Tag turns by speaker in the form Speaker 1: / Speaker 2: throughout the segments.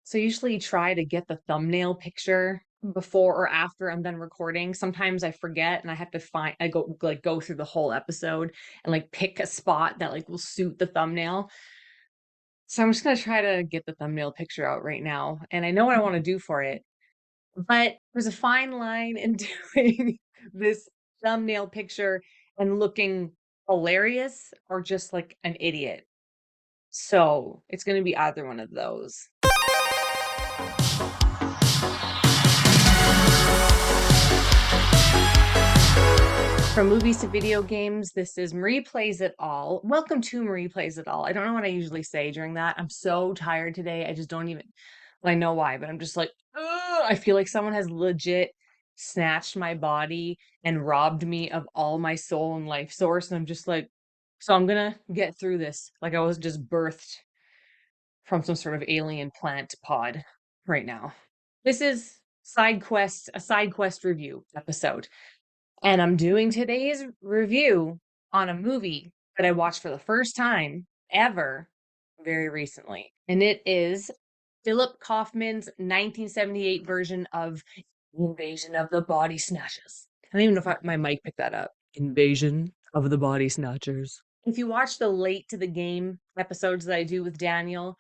Speaker 1: So I usually try to get the thumbnail picture before or after I'm done recording. Sometimes I forget and I have to go through the whole episode and like pick a spot that like will suit the thumbnail. So I'm just gonna try to get the thumbnail picture out right now. And I know what I want to do for it, but there's a fine line in doing this thumbnail picture and looking hilarious or just like an idiot. So it's gonna be either one of those. From movies to video games, this is Marie Plays It All. Welcome to Marie Plays It All. I don't know what I usually say during that. I'm so tired today. I just don't even, well, I know why, but I'm just like, ugh, I feel like someone has legit snatched my body and robbed me of all my soul and life source. And I'm just like, so I'm gonna get through this like I was just birthed from some sort of alien plant pod right now. This is a side quest review episode. And I'm doing today's review on a movie that I watched for the first time ever very recently. And it is Philip Kaufman's 1978 version of Invasion of the Body Snatchers. I don't even know if my mic picked that up. Invasion of the Body Snatchers. If you watch the late to the game episodes that I do with Daniel,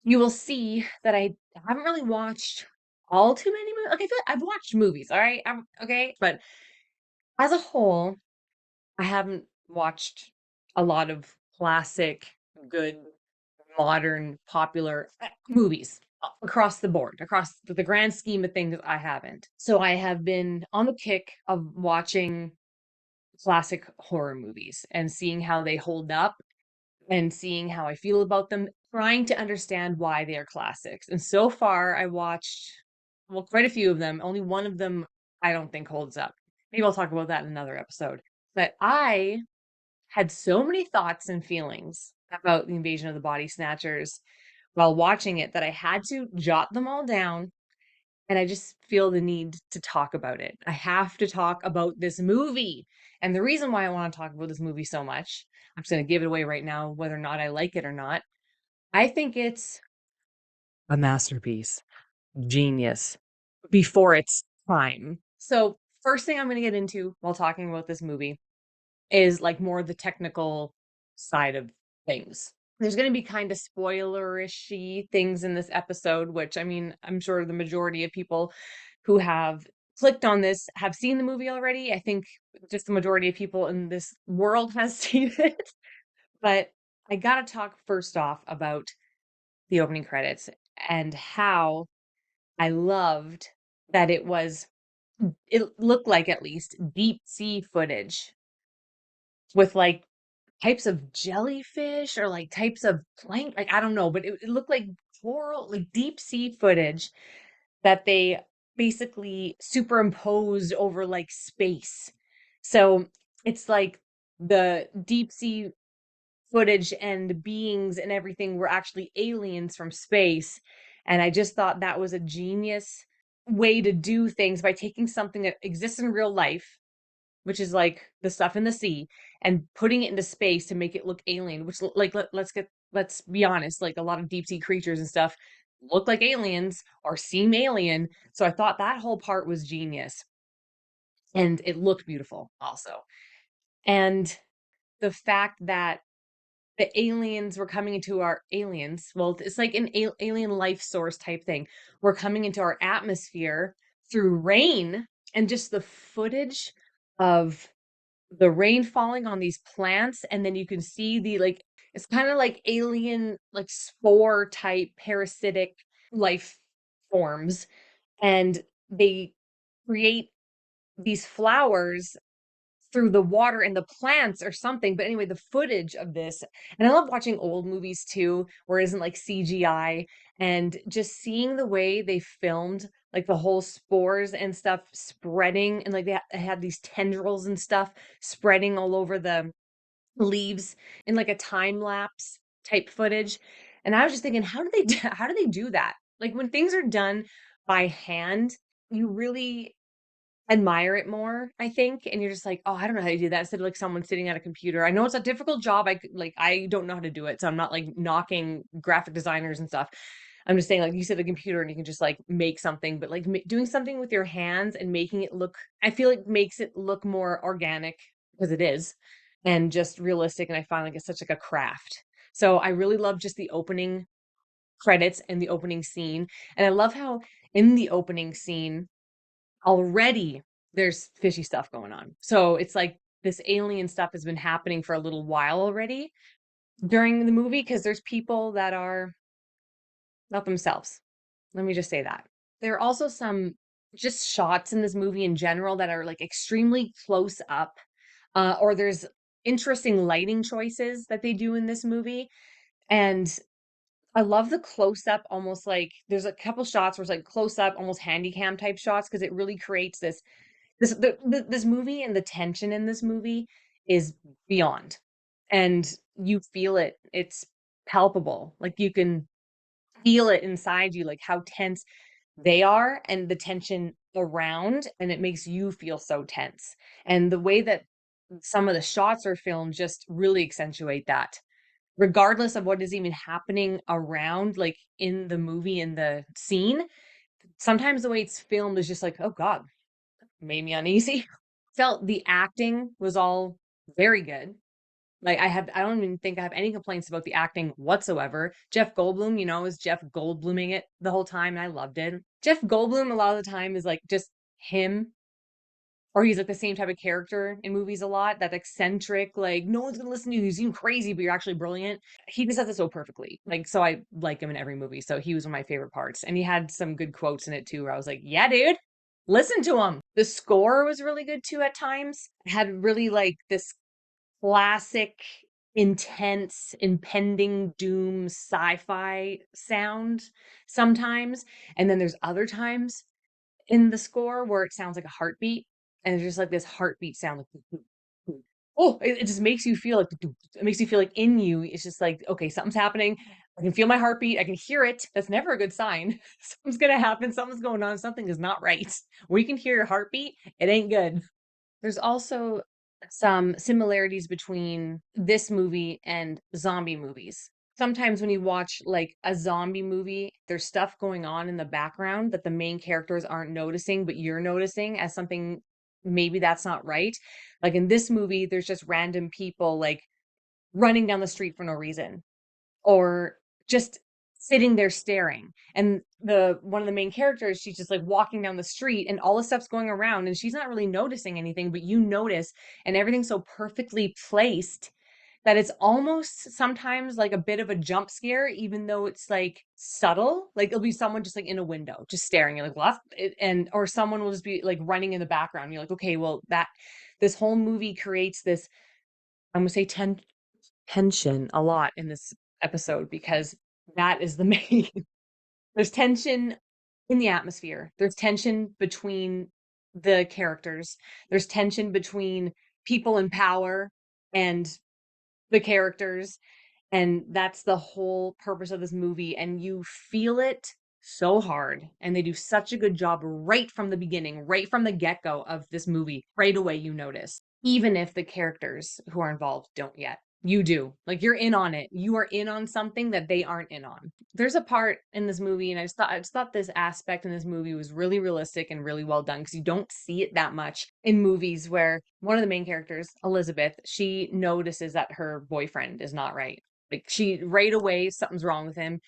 Speaker 1: you will see that I haven't really watched all too many movies. Okay, I feel like I've watched movies, all right? Okay, but as a whole, I haven't watched a lot of classic, good, modern, popular movies across the board, across the grand scheme of things. I haven't. So I have been on the kick of watching classic horror movies and seeing how they hold up and seeing how I feel about them, trying to understand why they are classics. And so far, I watched, well, quite a few of them. Only one of them I don't think holds up. Maybe I'll talk about that in another episode. But I had so many thoughts and feelings about the Invasion of the Body Snatchers while watching it that I had to jot them all down. And I just feel the need to talk about it. I have to talk about this movie. And the reason why I want to talk about this movie so much, I'm just going to give it away right now, whether or not I like it or not. I think it's a masterpiece, genius, before its time. So, first thing I'm going to get into while talking about this movie is like more the technical side of things. There's going to be kind of spoilerish things in this episode, which I mean, I'm sure the majority of people who have clicked on this have seen the movie already. I think just the majority of people in this world has seen it. But I got to talk first off about the opening credits and how I loved that it looked like at least deep sea footage with like types of jellyfish or like types of plank, like I don't know, but it looked like coral, like deep sea footage that they basically superimposed over like space. So it's like the deep sea footage and beings and everything were actually aliens from space. And I just thought that was a genius way to do things by taking something that exists in real life, which is like the stuff in the sea, and putting it into space to make it look alien, which like let's be honest, like a lot of deep sea creatures and stuff look like aliens or seem alien. So I thought that whole part was genius. And it looked beautiful also. And the fact that the aliens were coming into our aliens, well, it's like an alien life source type thing. We're coming into our atmosphere through rain, and just the footage of the rain falling on these plants, and then you can see the like it's kind of like alien like spore type parasitic life forms, and they create these flowers through the water and the plants or something. But anyway, the footage of this, and I love watching old movies too, where it isn't like CGI, and just seeing the way they filmed like the whole spores and stuff spreading, and like they had these tendrils and stuff spreading all over the leaves in like a time lapse type footage. And I was just thinking, how do they do that? Like when things are done by hand, you really admire it more, I think, and you're just like, "Oh, I don't know how to do that," instead of, like, someone sitting at a computer. I know it's a difficult job, I don't know how to do it, so I'm not, like, knocking graphic designers and stuff, I'm just saying, like you said, the computer and you can just like make something, but like doing something with your hands and making it look, I feel like makes it look more organic because it is, and just realistic. And I find like it's such like a craft. So I really love just the opening credits and the opening scene. And I love how in the opening scene already there's fishy stuff going on. So it's like this alien stuff has been happening for a little while already during the movie because there's people that are not themselves. Let me just say that. There are also some just shots in this movie in general that are like extremely close up, or there's interesting lighting choices that they do in this movie. And I love the close up, almost like there's a couple shots where it's like close up, almost handy cam type shots, because it really creates this movie, and the tension in this movie is beyond. And you feel it. It's palpable. Like you can feel it inside you, like how tense they are and the tension around, and it makes you feel so tense. And the way that some of the shots are filmed just really accentuate that. Regardless of what is even happening around, like in the movie, in the scene, sometimes the way it's filmed is just like, oh God, made me uneasy. Felt the acting was all very good. Like I don't even think I have any complaints about the acting whatsoever. Jeff Goldblum, is Jeff Goldbluming it the whole time, and I loved it. Jeff Goldblum a lot of the time is like just him, or he's like the same type of character in movies a lot, that eccentric, like no one's gonna listen to you, you seem crazy, but you're actually brilliant. He just does it so perfectly. Like, so I like him in every movie. So he was one of my favorite parts. And he had some good quotes in it too, where I was like, yeah, dude, listen to him. The score was really good too at times. It had really like this classic, intense, impending doom sci-fi sound sometimes. And then there's other times in the score where it sounds like a heartbeat, and it's just like this heartbeat sound like oh, it just makes you feel like it makes you feel like in you it's just like, okay, something's happening. I can feel my heartbeat, I can hear it. That's never a good sign. Something's gonna happen, something's going on, something is not right. When you can hear your heartbeat, it ain't good. There's also some similarities between this movie and zombie movies. Sometimes when you watch like a zombie movie, there's stuff going on in the background that the main characters aren't noticing, but you're noticing as something maybe that's not right. Like in this movie, there's just random people like running down the street for no reason, or just sitting there staring. And the one of the main characters, she's just like walking down the street and all the stuff's going around and she's not really noticing anything, but you notice, and everything's so perfectly placed that it's almost sometimes like a bit of a jump scare, even though it's like subtle. Like it'll be someone just like in a window, just staring. You're like, what? And or someone will just be like running in the background. You're like, okay, well, that this whole movie creates this, I'm gonna say tension a lot in this episode, because that is the main there's tension in the atmosphere. There's tension between the characters. There's tension between people in power and the characters. And that's the whole purpose of this movie. And you feel it so hard. And they do such a good job right from the beginning, right from the get go of this movie. Right away, you notice, even if the characters who are involved don't yet. You do. Like you're in on it. You are in on something that they aren't in on. There's a part in this movie, and I just thought this aspect in this movie was really realistic and really well done, because you don't see it that much in movies, where one of the main characters, Elizabeth, she notices that her boyfriend is not right. Like she right away, something's wrong with him,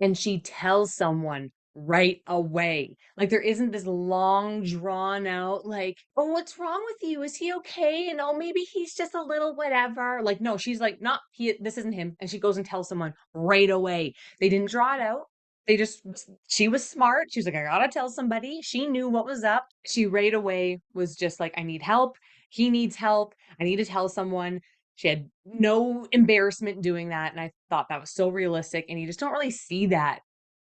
Speaker 1: and she tells someone right away. Like there isn't this long drawn out like, "Oh, what's wrong with you? Is he okay?" And, "Oh, maybe he's just a little whatever." Like no, she's like, "Not he this isn't him." And she goes and tells someone right away. They didn't draw it out. They just she was smart. She was like, "I got to tell somebody." She knew what was up. She right away was just like, "I need help. He needs help. I need to tell someone." She had no embarrassment doing that, and I thought that was so realistic, and you just don't really see that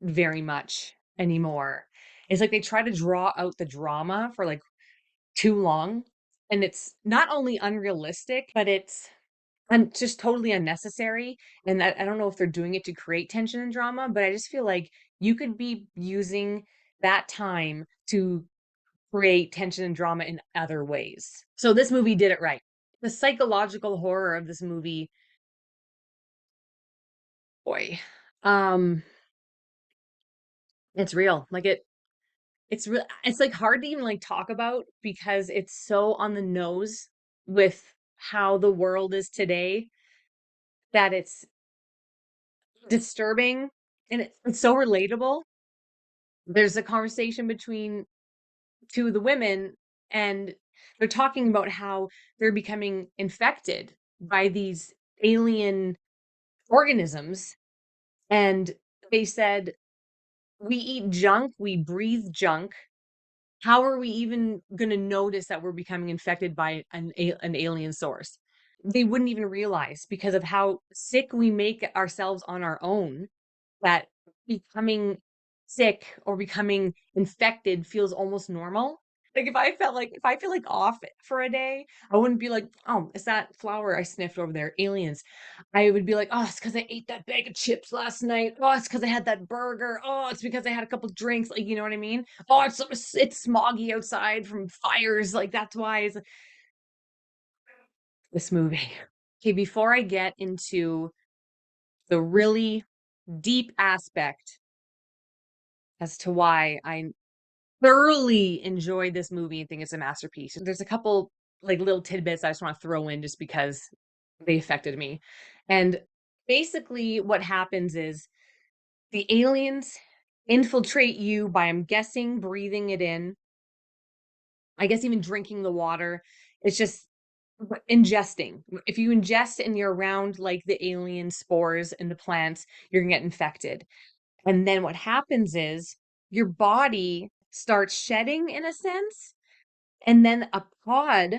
Speaker 1: very much anymore. It's like they try to draw out the drama for, like, too long, and it's not only unrealistic, but it's just totally unnecessary, and I don't know if they're doing it to create tension and drama, but I just feel like you could be using that time to create tension and drama in other ways. So this movie did it right. The psychological horror of this movie, boy. Um, It's real. It's real. It's like hard to even like talk about because it's so on the nose with how the world is today that it's disturbing and it's so relatable. There's a conversation between two of the women, and they're talking about how they're becoming infected by these alien organisms. And they said, we eat junk, we breathe junk. How are we even going to notice that we're becoming infected by an alien source? They wouldn't even realize because of how sick we make ourselves on our own, that becoming sick or becoming infected feels almost normal. Like if I feel like off for a day, I wouldn't be like, oh, it's that flower I sniffed over there, aliens. I would be like, oh, it's because I ate that bag of chips last night. Oh, it's because I had that burger. Oh, it's because I had a couple drinks. Like, you know what I mean? Oh, it's smoggy outside from fires. Like that's why it's this movie. Okay, before I get into the really deep aspect as to why I thoroughly enjoyed this movie and think it's a masterpiece. There's a couple like little tidbits I just want to throw in just because they affected me. And basically what happens is the aliens infiltrate you by, I'm guessing, breathing it in. I guess even drinking the water. It's just ingesting. If you ingest and you're around like the alien spores in the plants, you're gonna get infected. And then what happens is your body starts shedding in a sense, and then a pod,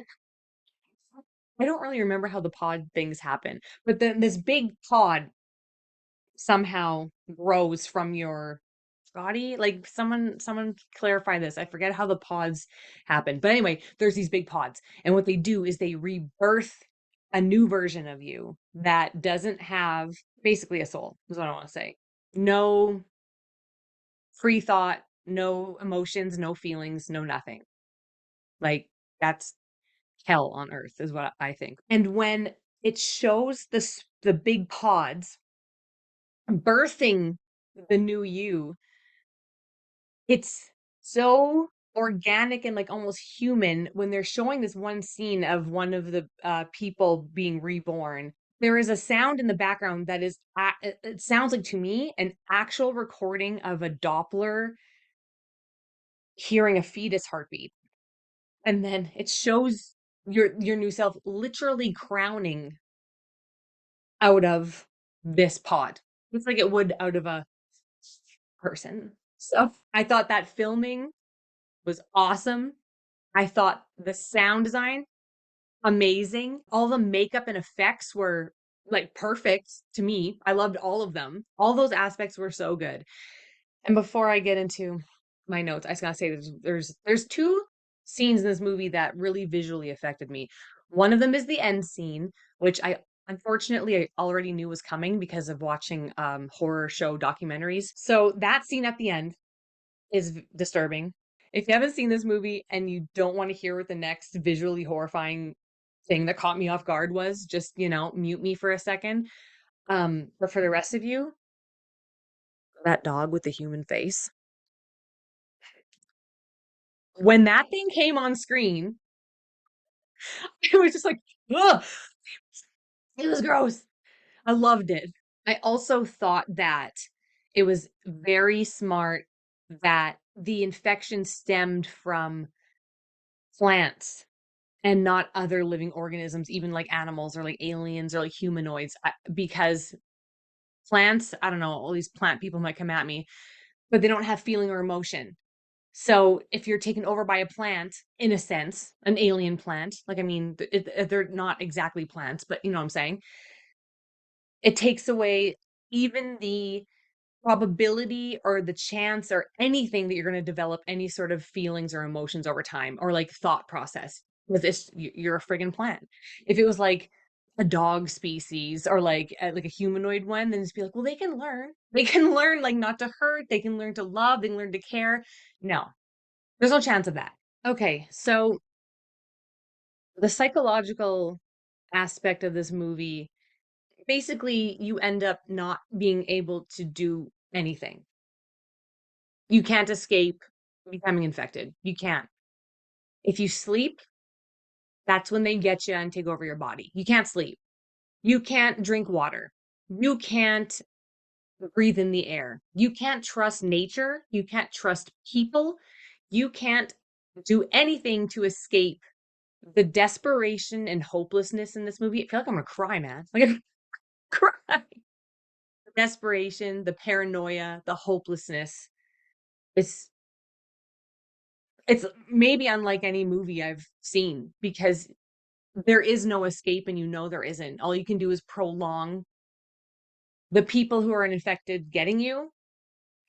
Speaker 1: I don't really remember how the pod things happen, but then this big pod somehow grows from your body. Like someone clarify this. I forget how the pods happen. But anyway, there's these big pods. And what they do is they rebirth a new version of you that doesn't have basically a soul, is what I want to say. No free thought, no emotions, no feelings, no nothing. Like that's hell on earth is what I think. And when it shows the big pods birthing the new you, it's so organic and like almost human when they're showing this one scene of one of the people being reborn. There is a sound in the background that is it sounds like to me an actual recording of a Doppler hearing a fetus heartbeat. And then it shows your new self literally crowning out of this pod. It's like it would out of a person. So I thought that filming was awesome. I thought the sound design, amazing. All the makeup and effects were like perfect to me. I loved all of them. All those aspects were so good. And before I get into my notes, I just gotta say there's two scenes in this movie that really visually affected me. One of them is the end scene, which I unfortunately I already knew was coming because of watching horror show documentaries. So that scene at the end is disturbing. If you haven't seen this movie and you don't want to hear what the next visually horrifying thing that caught me off guard was, just, mute me for a second. But for the rest of you, that dog with the human face. When that thing came on screen, it was just like, ugh, it was gross. I loved it. I also thought that it was very smart that the infection stemmed from plants and not other living organisms, even like animals or like aliens or like humanoids, because plants, I don't know, all these plant people might come at me, but they don't have feeling or emotion. So if you're taken over by a plant, in a sense, an alien plant, like, I mean, they're not exactly plants, but you know what I'm saying? It takes away even the probability or the chance or anything that you're going to develop any sort of feelings or emotions over time or like thought process with this. You're a friggin' plant. If it was like a dog species or like a humanoid one, then just be like, well, they can learn like not to hurt, they can learn to love, they can learn to care. No, there's no chance of that. Okay, so the psychological aspect of this movie, basically you end up not being able to do anything. You can't escape becoming infected. You can't. If you sleep, that's when they get you and take over your body. You can't sleep. You can't drink water. You can't breathe in the air. You can't trust nature. You can't trust people. You can't do anything to escape the desperation and hopelessness in this movie. I feel like I'm gonna cry, man. Like I'm gonna cry. The desperation, the paranoia, the hopelessness. It's it's maybe unlike any movie I've seen because there is no escape and you know there isn't. All you can do is prolong the people who are infected getting you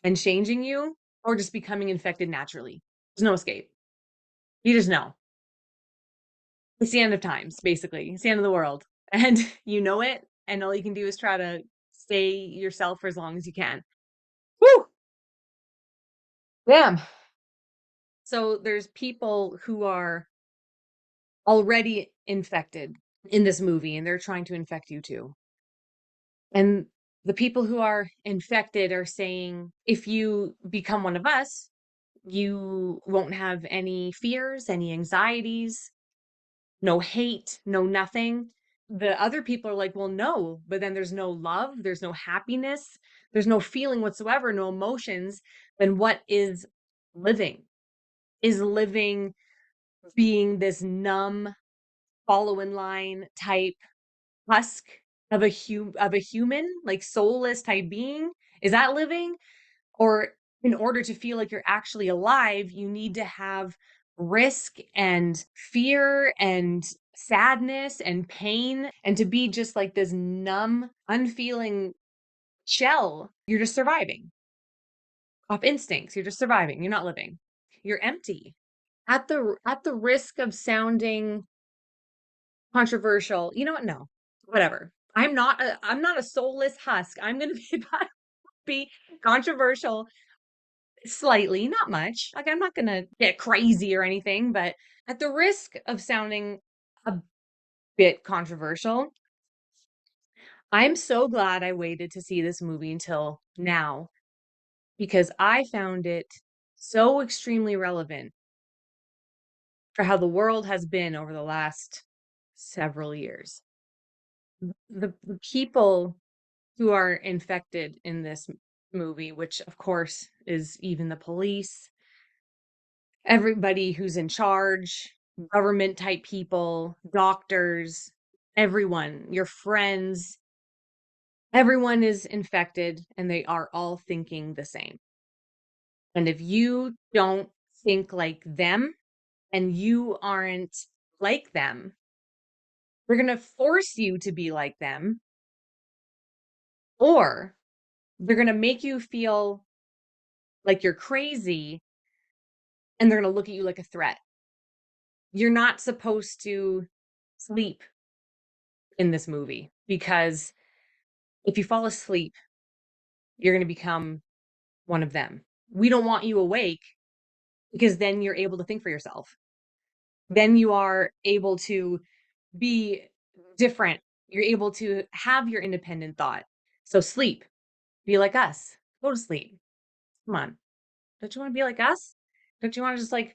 Speaker 1: and changing you or just becoming infected naturally. There's no escape. You just know. It's the end of times, basically. It's the end of the world. And you know it. And all you can do is try to stay yourself for as long as you can. Woo! Damn. So there's people who are already infected in this movie and they're trying to infect you too. And the people who are infected are saying, if you become one of us, you won't have any fears, any anxieties, no hate, no nothing. The other people are like, well, no, but then there's no love, there's no happiness, there's no feeling whatsoever, no emotions. Then what is living? Is living being this numb, follow in line type husk of a human, like soulless type being? Is that living? Or in order to feel like you're actually alive, you need to have risk and fear and sadness and pain. And to be just like this numb, unfeeling shell, you're just surviving off instincts. You're just surviving. You're not living. You're empty. At the risk of sounding controversial, you know what? No, whatever. I'm not a soulless husk. I'm gonna be controversial slightly, not much. Like, I'm not gonna get crazy or anything, but at the risk of sounding a bit controversial, I'm so glad I waited to see this movie until now because I found it so extremely relevant for how the world has been over the last several years. The people who are infected in this movie, which of course is even the police, everybody who's in charge, government type people, doctors, everyone, your friends, everyone is infected and they are all thinking the same. And if you don't think like them and you aren't like them, they're going to force you to be like them, or they're going to make you feel like you're crazy and they're going to look at you like a threat. You're not supposed to sleep in this movie because if you fall asleep, you're going to become one of them. We don't want you awake because then you're able to think for yourself. Then you are able to be different. You're able to have your independent thought. So sleep, be like us, go to sleep. Come on. Don't you want to be like us? Don't you want to just like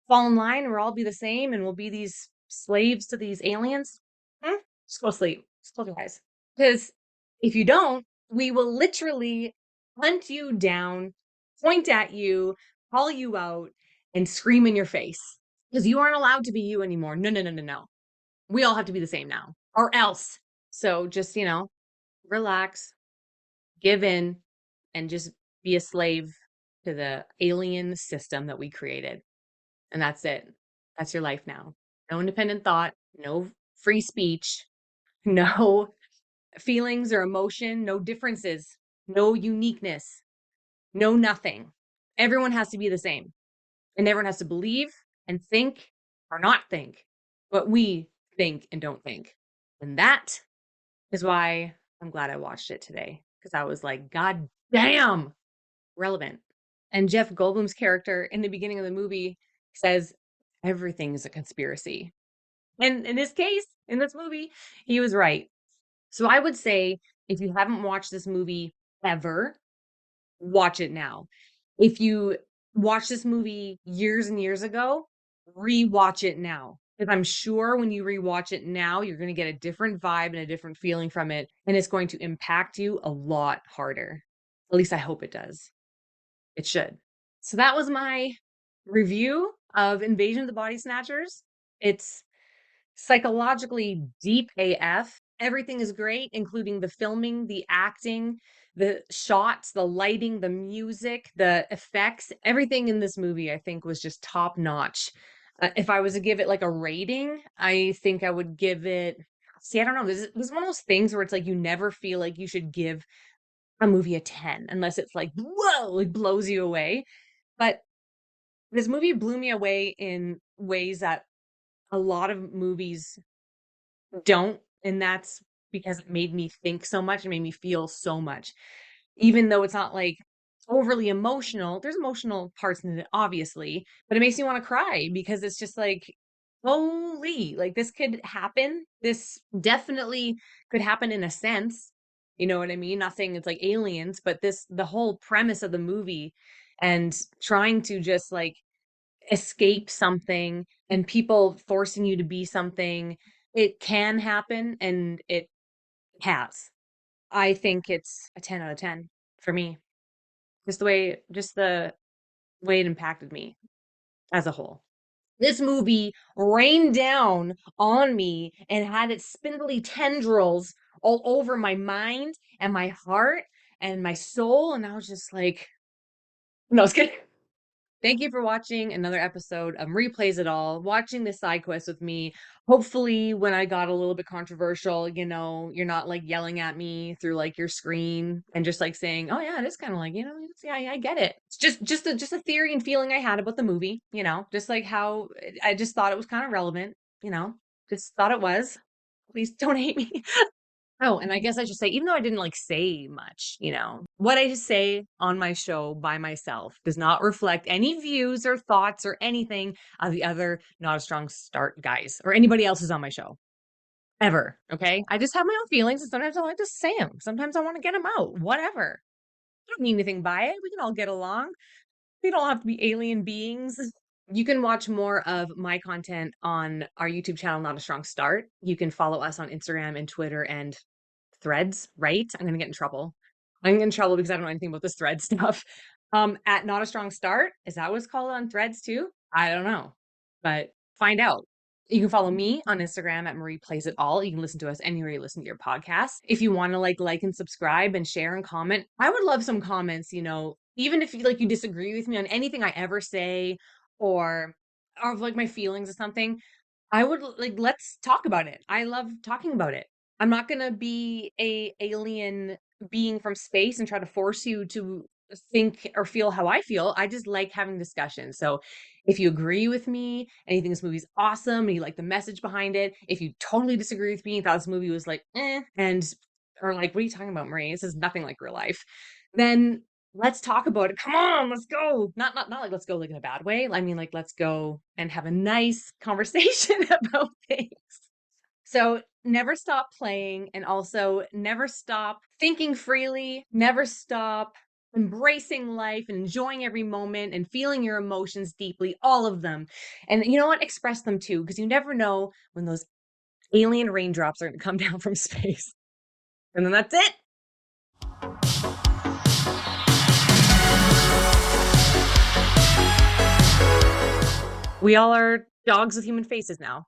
Speaker 1: fall in line and we'll all be the same and we'll be these slaves to these aliens? Hmm? Just go to sleep. Just close your eyes. Because if you don't, we will literally hunt you down, point at you, call you out, and scream in your face. Because you aren't allowed to be you anymore. No, no, no, no, no. We all have to be the same now, or else. So just, relax, give in, and just be a slave to the alien system that we created. And that's it. That's your life now. No independent thought, no free speech, no feelings or emotion, no differences, no uniqueness, no nothing. Everyone has to be the same. And everyone has to believe and think or not think what we think and don't think. And that is why I'm glad I watched it today. Because I was like, God damn, relevant. And Jeff Goldblum's character in the beginning of the movie says everything is a conspiracy. And in this case, in this movie, he was right. So I would say if you haven't watched this movie ever, watch it now. If you watch this movie years and years ago, rewatch it now. Because I'm sure when you rewatch it now, you're going to get a different vibe and a different feeling from it. And it's going to impact you a lot harder. At least I hope it does. It should. So that was my review of Invasion of the Body Snatchers. It's psychologically deep AF. Everything is great, including the filming, the acting, the shots, the lighting, the music, the effects. Everything in this movie, I think, was just top notch. If I was to give it like a rating, I think I would give it. See, I don't know. This is one of those things where it's like you never feel like you should give a movie a 10 unless it's like, whoa, like blows you away. But this movie blew me away in ways that a lot of movies don't, and that's because it made me think so much and made me feel so much. Even though it's not like overly emotional, there's emotional parts in it, obviously, but it makes me want to cry because it's just like, holy, like this could happen. This definitely could happen in a sense. You know what I mean? Not saying it's like aliens, but the whole premise of the movie and trying to just like escape something and people forcing you to be something, it can happen and it has. I think it's a 10 out of 10 for me. Just the way it impacted me as a whole. This movie rained down on me and had its spindly tendrils all over my mind and my heart and my soul. And I was just like, no, it's good. Thank you for watching another episode of Replays It All, watching this side quest with me. Hopefully, when I got a little bit controversial, you're not like yelling at me through like your screen and just like saying, "Oh yeah, it is kind of like, yeah, I get it." It's just a theory and feeling I had about the movie, just like how I just thought it was kind of relevant, just thought it was. Please don't hate me. Oh, and I guess I should say, even though I didn't like say much, what I just say on my show by myself does not reflect any views or thoughts or anything of the other Not a Strong Start guys or anybody else who's on my show ever. Okay. I just have my own feelings and sometimes I like to say them. Sometimes I want to get them out, whatever. I don't mean anything by it. We can all get along. We don't have to be alien beings. You can watch more of my content on our YouTube channel, Not a Strong Start. You can follow us on Instagram and Twitter and Threads, right? I'm gonna get in trouble. I'm gonna get in trouble because I don't know anything about this thread stuff. At Not a Strong Start, is that what's called on Threads too? I don't know, but find out. You can follow me on Instagram at Marie Plays It All. You can listen to us anywhere you listen to your podcast. If you want to like and subscribe and share and comment, I would love some comments. Even if you disagree with me on anything I ever say, or like my feelings or something. I would like let's talk about it. I love talking about it. I'm not gonna be a alien being from space and try to force you to think or feel how I feel. I just like having discussions. So if you agree with me and you think this movie's awesome and you like the message behind it, if you totally disagree with me and thought this movie was like and or like, what are you talking about, Marie? This is nothing like real life, then let's talk about it. Come on, let's go. Not like let's go like in a bad way. I mean like let's go and have a nice conversation about things. So never stop playing and also never stop thinking freely, never stop embracing life and enjoying every moment and feeling your emotions deeply, all of them. And you know what? Express them too, because you never know when those alien raindrops are going to come down from space. And then that's it. We all are dogs with human faces now.